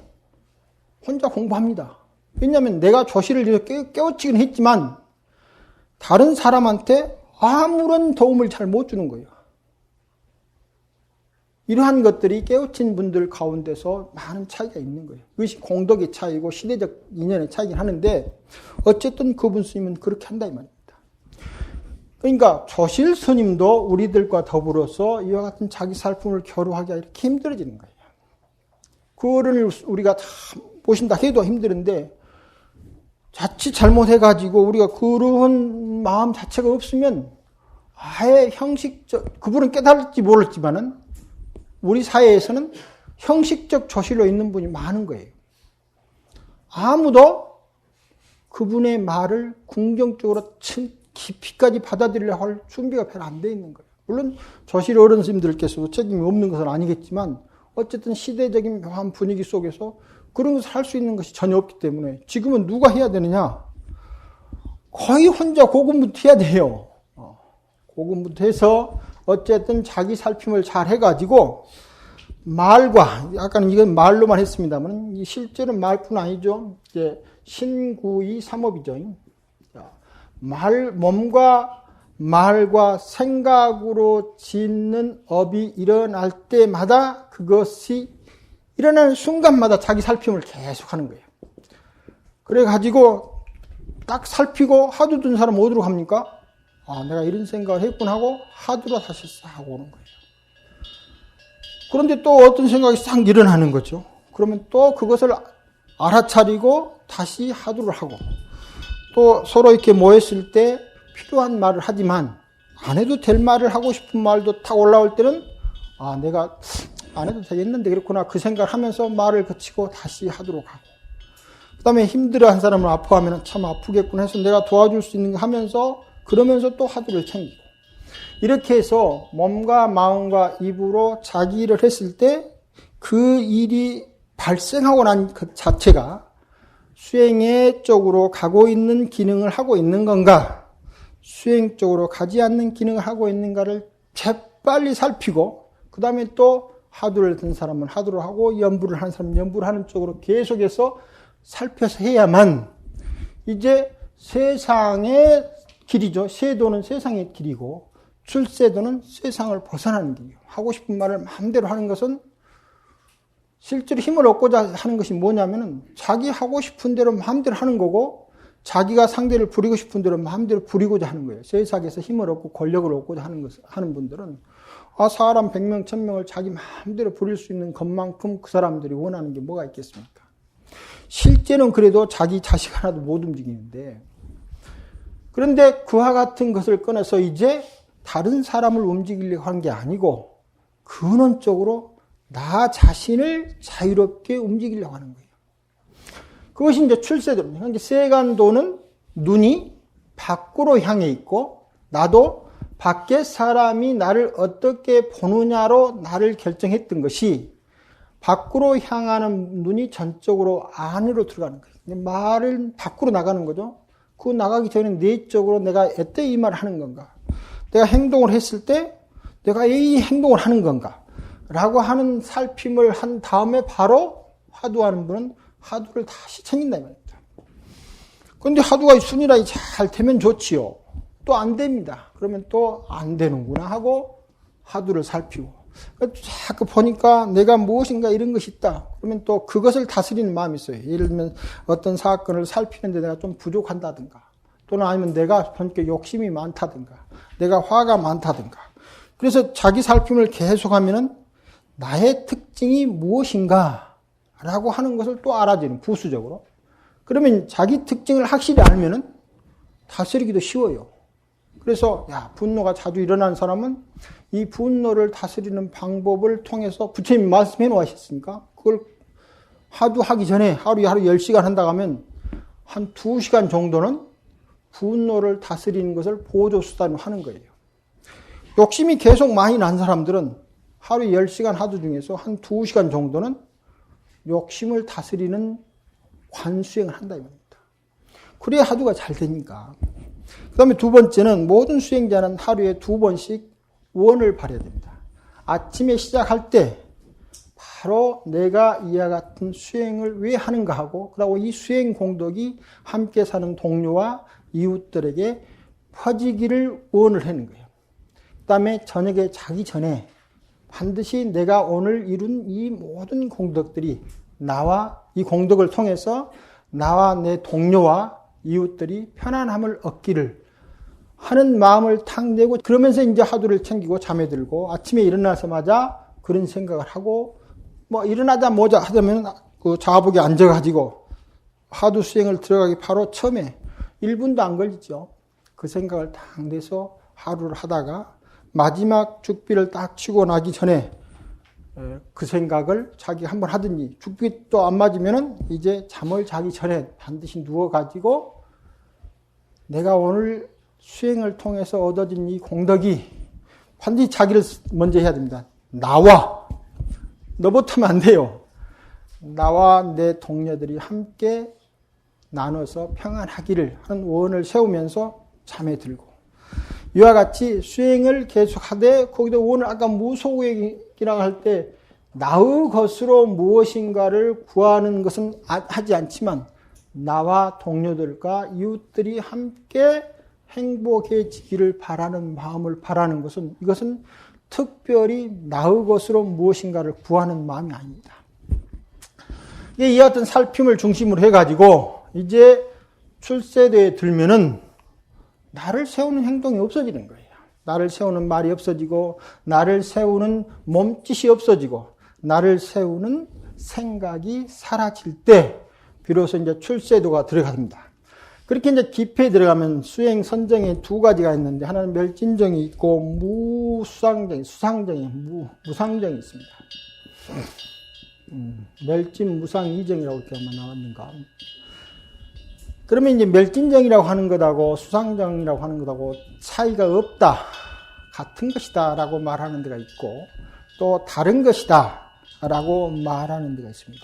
혼자 공부합니다. 왜냐하면 내가 조실을 깨우치긴 했지만 다른 사람한테 아무런 도움을 잘 못 주는 거예요. 이러한 것들이 깨우친 분들 가운데서 많은 차이가 있는 거예요. 그것이 공덕의 차이고 시대적 인연의 차이긴 하는데 어쨌든 그분 스님은 그렇게 한다 이 말입니다. 그러니까 조실 스님도 우리들과 더불어서 이와 같은 자기 살품을 겨루하기가 이렇게 힘들어지는 거예요. 그 어른을 우리가 다 모신다 해도 힘드는데 자칫 잘못해가지고 우리가 그런 마음 자체가 없으면 아예 형식적, 그분은 깨달을지 모를지만은 우리 사회에서는 형식적 조실로 있는 분이 많은 거예요. 아무도 그분의 말을 긍정적으로 깊이까지 받아들이려고 할 준비가 별로 안 돼 있는 거예요. 물론 조실 어른 스님들께서도 책임이 없는 것은 아니겠지만 어쨌든 시대적인 묘한 분위기 속에서 그런 것을 할 수 있는 것이 전혀 없기 때문에 지금은 누가 해야 되느냐? 거의 혼자 고군분투해야 돼요. 고군분투해서 어쨌든 자기 살핌을 잘 해가지고 말과, 아까는 이건 말로만 했습니다만 실제로는 말뿐 아니죠. 이제 신구이 삼업이죠. 몸과 말과 생각으로 짓는 업이 일어날 때마다 그것이 일어나는 순간마다 자기 살핌을 계속 하는 거예요. 그래가지고 딱 살피고 하두 든 사람 어디로 갑니까? 아, 내가 이런 생각을 했군 하고 하두로 다시 싹 오는 거예요. 그런데 또 어떤 생각이 싹 일어나는 거죠. 그러면 또 그것을 알아차리고 다시 하두를 하고 또 서로 이렇게 모였을 때 필요한 말을 하지만 안 해도 될 말을 하고 싶은 말도 딱 올라올 때는 아, 내가 안 해도 되겠는데 그렇구나 그 생각을 하면서 말을 거치고 다시 하도록 하고 그 다음에 힘들어한 사람을 아파하면 참 아프겠구나 해서 내가 도와줄 수 있는 거 하면서 그러면서 또 하두를 챙기고 이렇게 해서 몸과 마음과 입으로 자기 일을 했을 때 그 일이 발생하고 난 그 자체가 수행의 쪽으로 가고 있는 기능을 하고 있는 건가 수행 쪽으로 가지 않는 기능을 하고 있는가를 재빨리 살피고 그 다음에 또 하두를 든 사람은 하두를 하고 연부를 하는 사람은 연부를 하는 쪽으로 계속해서 살펴서 해야만 이제 세상의 길이죠. 세도는 세상의 길이고 출세도는 세상을 벗어나는 길이에요. 하고 싶은 말을 마음대로 하는 것은 실제로 힘을 얻고자 하는 것이 뭐냐면은 자기 하고 싶은 대로 마음대로 하는 거고 자기가 상대를 부리고 싶은 대로 마음대로 부리고자 하는 거예요. 세상에서 힘을 얻고 권력을 얻고자 하는 분들은 아, 사람 100명, 1000명을 자기 마음대로 부릴 수 있는 것만큼 그 사람들이 원하는 게 뭐가 있겠습니까? 실제는 그래도 자기 자식 하나도 못 움직이는데 그런데 그와 같은 것을 꺼내서 이제 다른 사람을 움직이려고 하는 게 아니고 근원적으로 나 자신을 자유롭게 움직이려고 하는 거예요. 그것이 이제 출세도입니다. 이제 세간도는 눈이 밖으로 향해 있고 나도 밖에 사람이 나를 어떻게 보느냐로 나를 결정했던 것이 밖으로 향하는 눈이 전적으로 안으로 들어가는 거예요. 말은 밖으로 나가는 거죠. 그 나가기 전에 내적으로 내가 어때 이 말을 하는 건가? 내가 행동을 했을 때 내가 이 행동을 하는 건가? 라고 하는 살핌을 한 다음에 바로 하두하는 분은 하두를 다시 챙긴다 이 말입니다. 그런데 하두가 순위라이 잘 되면 좋지요. 또 안 됩니다. 그러면 또 안 되는구나 하고 하두를 살피고 자꾸 보니까 내가 무엇인가 이런 것이 있다. 그러면 또 그것을 다스리는 마음이 있어요. 예를 들면 어떤 사건을 살피는데 내가 좀 부족한다든가 또는 아니면 내가 보니까 욕심이 많다든가 내가 화가 많다든가 그래서 자기 살핌을 계속하면은 나의 특징이 무엇인가 라고 하는 것을 또 알아지는 부수적으로 그러면 자기 특징을 확실히 알면은 다스리기도 쉬워요. 그래서 분노가 자주 일어나는 사람은 이 분노를 다스리는 방법을 통해서 부처님이 말씀해 놓으셨으니까 그걸 하기 전에 하루에 10시간 한다고 하면 한 2시간 정도는 분노를 다스리는 것을 보조수단으로 하는 거예요. 욕심이 계속 많이 난 사람들은 하루에 10시간 하두 중에서 한 2시간 정도는 욕심을 다스리는 관수행을 한다 이 말입니다. 그래야 하두가 잘 되니까. 그 다음에 두 번째는 모든 수행자는 하루에 2번씩 원을 바라야 됩니다. 아침에 시작할 때 바로 내가 이와 같은 수행을 왜 하는가 하고 그리고 이 수행 공덕이 함께 사는 동료와 이웃들에게 퍼지기를 원을 하는 거예요. 그 다음에 저녁에 자기 전에 반드시 내가 오늘 이룬 이 모든 공덕들이 나와 이 공덕을 통해서 나와 내 동료와 이웃들이 편안함을 얻기를 하는 마음을 탁 내고 그러면서 이제 하루를 챙기고 잠에 들고 아침에 일어나자마자 그런 생각을 하고 뭐 일어나자마자 하다면 그 자복에 앉아가지고 하루 수행을 들어가기 바로 처음에 1분도 안 걸리죠. 그 생각을 딱 내서 하루를 하다가 마지막 죽비를 딱 치고 나기 전에 그 생각을 자기가 한번 하든지 죽비 또 안 맞으면은 이제 잠을 자기 전에 반드시 누워가지고 내가 오늘 수행을 통해서 얻어진 이 공덕이 반드시 자기를 먼저 해야 됩니다. 나와. 너부터면 안 돼요. 나와 내 동료들이 함께 나눠서 평안하기를 하는 원을 세우면서 잠에 들고 이와 같이 수행을 계속하되 거기도 원을 아까 무소구획이라고 할 때 나의 것으로 무엇인가를 구하는 것은 하지 않지만 나와 동료들과 이웃들이 함께 행복해지기를 바라는 마음을 바라는 것은 이것은 특별히 나의 것으로 무엇인가를 구하는 마음이 아닙니다. 이 같은 살핌을 중심으로 해가지고 이제 출세대에 들면은 나를 세우는 행동이 없어지는 거예요. 나를 세우는 말이 없어지고 나를 세우는 몸짓이 없어지고 나를 세우는 생각이 사라질 때 비로소 이제 출세도가 들어갑니다. 그렇게 이제 깊이 들어가면 수행 선정에 두 가지가 있는데 하나는 멸진정이 있고 무상정이 있습니다. 멸진 무상 이정이라고 이렇게 아마 나왔는가. 그러면 이제 멸진정이라고 하는 것하고 수상정이라고 하는 것하고 차이가 없다. 같은 것이다 라고 말하는 데가 있고 또 다른 것이다 라고 말하는 데가 있습니다.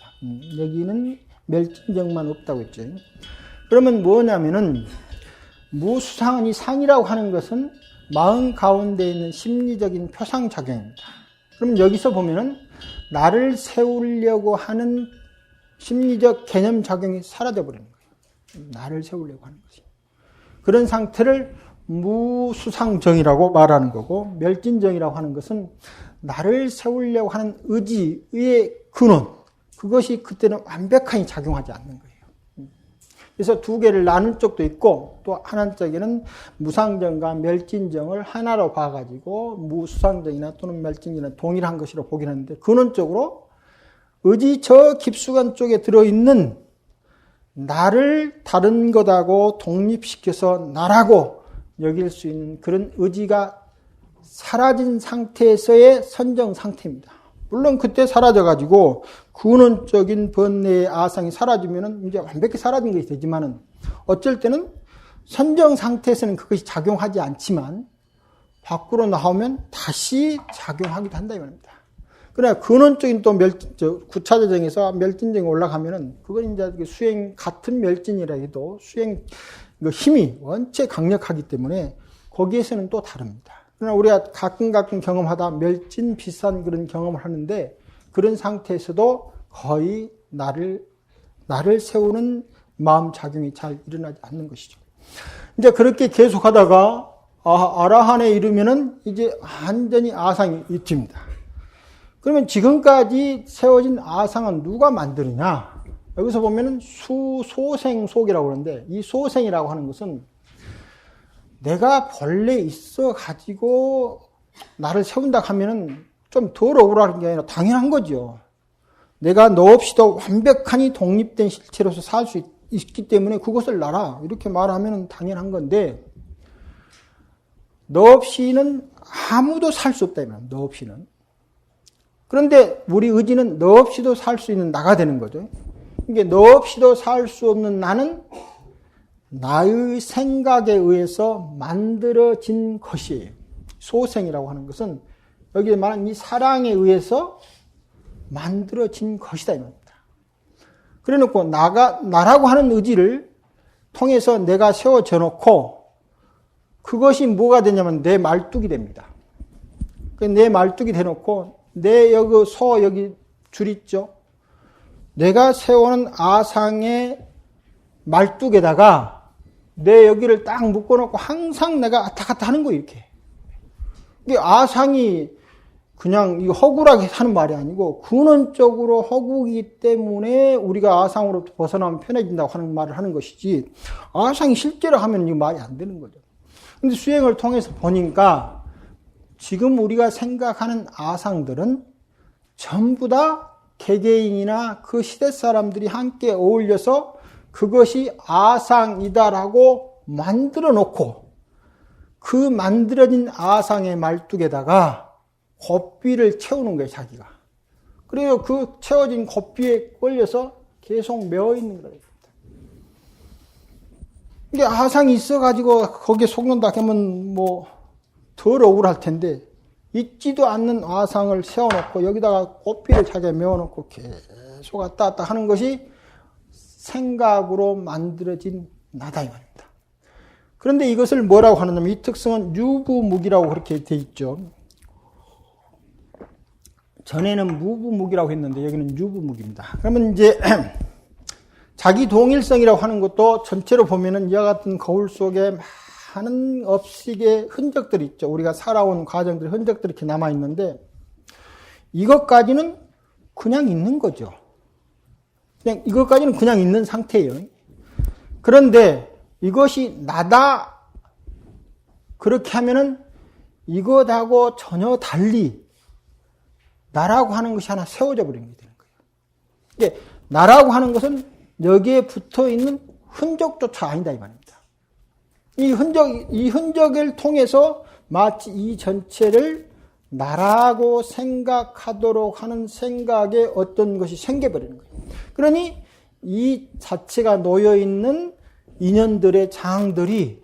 여기는 멸진정만 없다고 했죠. 그러면 뭐냐면은 무수상은 이 상이라고 하는 것은 마음 가운데 있는 심리적인 표상작용입니다. 그러면 여기서 보면은 나를 세우려고 하는 심리적 개념작용이 사라져 버리는 거예요. 나를 세우려고 하는 것이. 그런 상태를 무수상정이라고 말하는 거고 멸진정이라고 하는 것은 나를 세우려고 하는 의지의 근원 그것이 그때는 완벽하게 작용하지 않는 거예요. 그래서 두 개를 나눌 쪽도 있고 또 하나 쪽에는 무상정과 멸진정을 하나로 봐가지고 무수상정이나 또는 멸진정은 동일한 것으로 보긴 하는데 근원적으로 의지 저 깊숙한 쪽에 들어있는 나를 다른 것하고 독립시켜서 나라고 여길 수 있는 그런 의지가 사라진 상태에서의 선정 상태입니다. 물론 그때 사라져가지고 근원적인 번뇌의 아상이 사라지면은 이제 완벽히 사라진 것이 되지만은 어쩔 때는 선정 상태에서는 그것이 작용하지 않지만 밖으로 나오면 다시 작용하기도 한다 이 말입니다. 그러나 근원적인 또 구차저정에서 멸진정에 올라가면은 그건 이제 수행 같은 멸진이라 해도 수행 힘이 원체 강력하기 때문에 거기에서는 또 다릅니다. 그러나 우리가 가끔 경험하다 멸진 비슷한 그런 경험을 하는데 그런 상태에서도 거의 나를 세우는 마음 작용이 잘 일어나지 않는 것이죠. 이제 그렇게 계속하다가 아라한에 이르면은 이제 완전히 아상이 입집니다. 그러면 지금까지 세워진 아상은 누가 만드느냐? 여기서 보면은 소생속이라고 하는데 이 소생이라고 하는 것은 내가 본래 있어 가지고 나를 세운다 하면은 좀 덜 억울한 게 아니라 당연한 거죠. 내가 너 없이도 완벽하니 독립된 실체로서 살 수 있기 때문에 그것을 나라 이렇게 말하면 당연한 건데 너 없이는 아무도 살 수 없다 이면 너 없이는. 그런데 우리 의지는 너 없이도 살 수 있는 나가 되는 거죠. 이게 너 없이도 살 수 없는 나는 나의 생각에 의해서 만들어진 것이에요. 소생이라고 하는 것은 여기에 말하는 이 사랑에 의해서 만들어진 것이다 이 말입니다. 그래 놓고 나라고 하는 의지를 통해서 내가 세워져 놓고 그것이 뭐가 되냐면 내 말뚝이 됩니다. 내 말뚝이 되놓고 내 여기 줄 있죠. 내가 세우는 아상의 말뚝에다가 내 여기를 딱 묶어놓고 항상 내가 왔다 갔다 하는 거예요, 이렇게. 이게 아상이 그냥 이 허구라고 하는 말이 아니고 근원적으로 허구이기 때문에 우리가 아상으로부터 벗어나면 편해진다고 하는 말을 하는 것이지 아상이 실제로 하면 이 말이 안 되는 거죠. 근데 수행을 통해서 보니까 지금 우리가 생각하는 아상들은 전부 다 개개인이나 그 시대 사람들이 함께 어울려서 그것이 아상이다라고 만들어 놓고 그 만들어진 아상의 말뚝에다가 곱비를 채우는 거예요, 자기가. 그래요, 그 채워진 곱비에 걸려서 계속 메어 있는 거예요. 이게 아상이 있어가지고 거기에 속는다 하면 뭐 덜 억울할 텐데, 있지도 않는 아상을 세워놓고 여기다가 곱비를 자기가 메어놓고 계속 왔다 갔다 하는 것이 생각으로 만들어진 나다 이 말입니다. 그런데 이것을 뭐라고 하느냐면 이 특성은 유부무기라고 그렇게 돼 있죠. 전에는 무부무기라고 했는데 여기는 유부무기입니다. 그러면 이제 자기 동일성이라고 하는 것도 전체로 보면은 이와 같은 거울 속에 많은 업식의 흔적들이 있죠. 우리가 살아온 과정들의 흔적들이 이렇게 남아 있는데 이것까지는 그냥 있는 거죠. 그냥 이것까지는 그냥 있는 상태예요. 그런데 이것이 나다 그렇게 하면은 이것하고 전혀 달리 나라고 하는 것이 하나 세워져 버리는 게 되는 거예요. 이게 나라고 하는 것은 여기에 붙어 있는 흔적조차 아니다 이 말입니다. 이 흔적을 통해서 마치 이 전체를 나라고 생각하도록 하는 생각에 어떤 것이 생겨버리는 거예요. 그러니 이 자체가 놓여있는 인연들의 장들이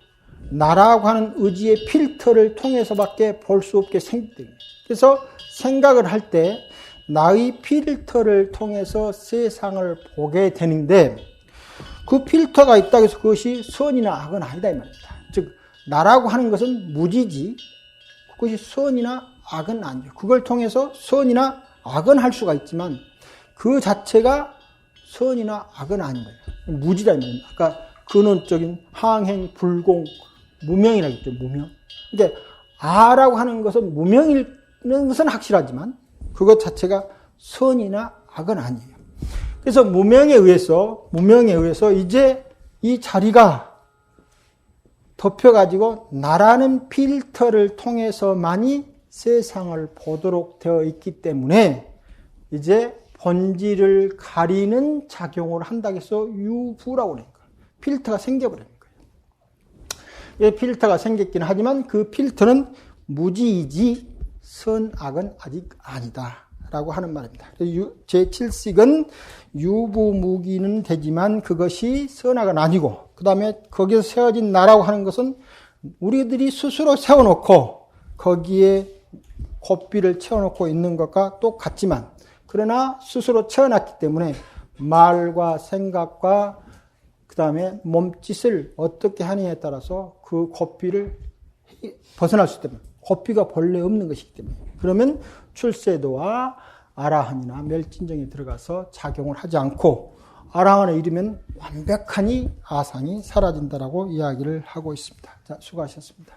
나라고 하는 의지의 필터를 통해서밖에 볼 수 없게 생기게 됩니다. 그래서 생각을 할 때 나의 필터를 통해서 세상을 보게 되는데 그 필터가 있다고 해서 그것이 선이나 악은 아니다 이 말입니다. 즉 나라고 하는 것은 무지지 그것이 선이나 악은 아니죠. 그걸 통해서 선이나 악은 할 수가 있지만 그 자체가 선이나 악은 아닌 거예요. 무지다 이 말입니다. 아까 근원적인 항행, 불공, 무명이라고 했죠. 무명. 그러니까 아라고 하는 것은 무명일 것은 확실하지만 그것 자체가 선이나 악은 아니에요. 그래서 무명에 의해서 이제 이 자리가 덮여가지고 나라는 필터를 통해서만이 세상을 보도록 되어 있기 때문에 이제 본질을 가리는 작용을 한다고 해서 유부라고 그러는 거예요. 필터가 생겨버리는 거예요. 필터가 생겼긴 하지만 그 필터는 무지이지 선악은 아직 아니다 라고 하는 말입니다. 제7식은 유부무기는 되지만 그것이 선악은 아니고 그 다음에 거기서 세워진 나라고 하는 것은 우리들이 스스로 세워놓고 거기에 곱비를 채워놓고 있는 것과 똑같지만 그러나 스스로 채워놨기 때문에 말과 생각과 그 다음에 몸짓을 어떻게 하느냐에 따라서 그 곱비를 벗어날 수 있기 때문에 곱비가 본래 없는 것이기 때문에 그러면 출세도와 아라한이나 멸진정에 들어가서 작용을 하지 않고 아라한에 이르면 완벽하니 아상이 사라진다라고 이야기를 하고 있습니다. 자, 수고하셨습니다.